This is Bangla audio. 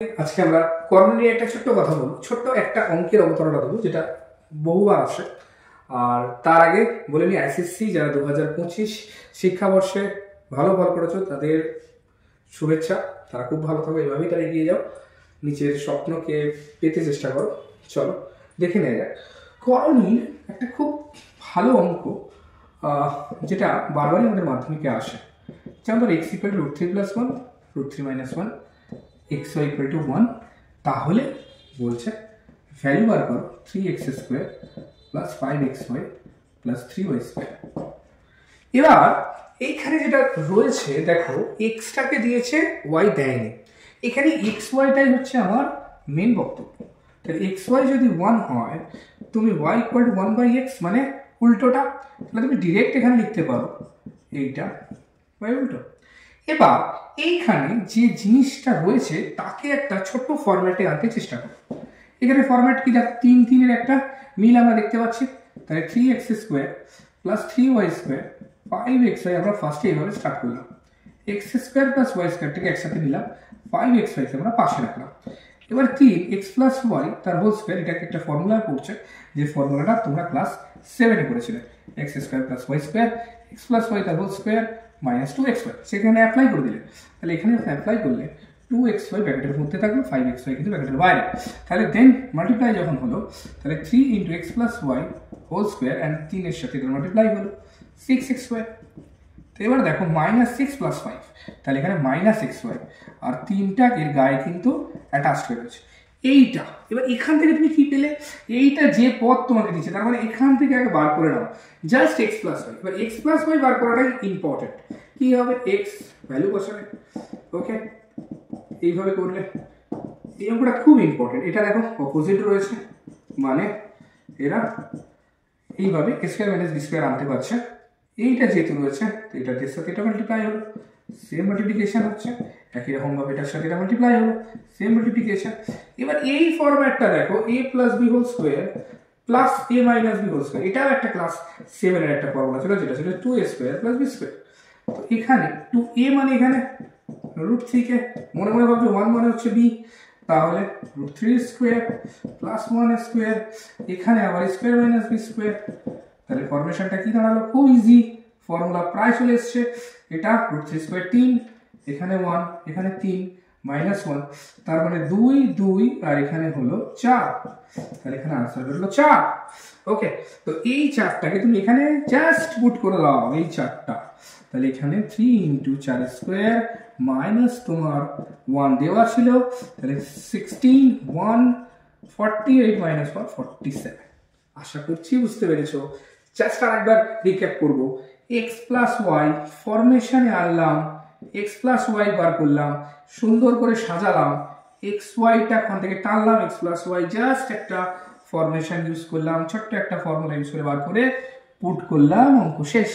আজকে আমরা কর্ণ নিয়ে একটা ছোট্ট কথা বলবো, ছোট্ট একটা অঙ্কের অবতারণা দেবো যেটা বহুবার আসে। আর তার আগে বলে নিই, আইসিএসসি যারা 2025 শিক্ষাবর্ষে ভালো ফল করেছো তাদের শুভেচ্ছা। তারা খুব ভালো থাকবে, এভাবেই তারা এগিয়ে যাও, নিচের স্বপ্নকে পেতে চেষ্টা করো। চলো দেখে নেওয়া যাক করণীর একটা খুব ভালো অঙ্ক, যেটা বারবারই আমাদের মাধ্যমিকে আসে। যেমন ধর x equal to √3 + 1 √3 - 1 x y equal to 1। তাহলে বলছে ভ্যালু বার করো 3x² + 5xy + 3y²। এবার এইখানে যেটা রয়েছে দেখো, এক্সটাকে দিয়েছে, ওয়াই দেয়নি। এখানে এক্স ওয়াইটাই হচ্ছে আমার মেন বক্তব্য। তাহলে এক্স ওয়াই যদি 1 হয়, তুমি ওয়াই ইকুয়াল টু 1/x মানে উল্টোটা। তাহলে তুমি ডিরেক্ট এখানে লিখতে পারো এইটা বাই উল্টো। এবার এইখানে যে জিনিসটা রয়েছে তাকে একটা ছোট্ট ফরম্যাটে আনতে চেষ্টা করো। এখানে ফরম্যাট কি, 3 একটা মিল আমরা দেখতে পাচ্ছি। তাহলে 3x² + 3y² 5xy আমরা ফার্স্টে এইভাবে স্টার্ট করলাম। x² + y²টাকে একসাথে নিলাম, 5xy কে আমরা পাশে রাখলাম। এবার 3x + y তার হোল স্কোয়ার, এটাকে একটা ফর্মুলা পড়ছে, যে ফর্মুলাটা তোমরা ক্লাস 7-এ করেছিলে। x² + y² x + y তার হোল স্কোয়ার -2xy, সেখানে অ্যাপ্লাই করে দিলে। তাহলে এখানে অ্যাপ্লাই করলে 2xy ব্র্যাকেটের মধ্যে থাকবে, 5xy কিন্তু ব্র্যাকেটের বাইরে। তাহলে দেন মাল্টিপ্লাই যখন হলো, তাহলে 3 × x + y whole square and 3 এর সাথে এটা মাল্টিপ্লাই হলো 6xy। তো এবার দেখো -6 + 5, তাহলে এখানে -xy আর 3টা এর গায়ে কিন্তু অ্যাটাচ হয়ে গেছে এইটা। এবার এখান থেকে তুমি কি পেলে, এইটা যে পদ তোমাকে দিচ্ছে, তার মানে এখান থেকে আগে বার করে নাও জাস্ট x + y। এবার x + y বার করাটাই ইম্পর্টেন্ট। কি হবে, x ভ্যালু বসাবে, ওকে, এইভাবে করলে। এই অঙ্কটা খুব ইম্পর্টেন্ট। এটা দেখো অপোজিট রয়েছে, মানে এরা এইভাবে a² - b² আনতে পারছে। এইটা যেহেতু রয়েছে, তো এটার সাথে এটা মাল্টিপ্লাই হলো, সেম মাল্টিপ্লিকেশন হচ্ছে। একই রকম ভাবে এটার সাথে এটা মাল্টিপ্লাই হলো, সেম মাল্টিপ্লিকেশন। এবার এই ফরম্যাটটা দেখো, a + b² + a - b², এটাও একটা ক্লাস 7-এর একটা ফর্মুলা ছিল, যেটা ছিল 2a² + b²। তো এখানে 2a মানে এখানে √3 কে মনে মনে ভাবছো 1 মানে হচ্ছে b, তাহলে √3² + 1² এখানে আবার a² - b²। তাহলে ফরমেশনটা কি দাঁড়ালো, খুব ইজি, ফর্মুলা প্রায় চলে এসছে। এটা √3² 3, এখানে 1, এখানে 3 -1, তার মানে 2 2 আর এখানে হলো 4। তাহলে এখানে आंसर হলো 4। ওকে, তো এই 4টাকে তুমি এখানে জাস্ট পুট করে দাও, এই 4টা। তাহলে এখানে 3 × 4² মাইনাস তোমার 1 দেওয়া ছিল, তাহলে 16 1 48 - 1 47। আশা করছি বুঝতে পেরেছো। জাস্ট আরেকবার রিক্যাপ করব, x + y ফরমেশনে আনলাম, x + y বার করলাম, সুন্দর করে সাজালাম, x y টা ওখান থেকে টানলাম, x + y জাস্ট একটা ফরমেশন ইউজ করলাম, ছোট্ট একটা ফর্মুলা ইউজ করে বার করে পুট করলাম, অঙ্ক শেষ।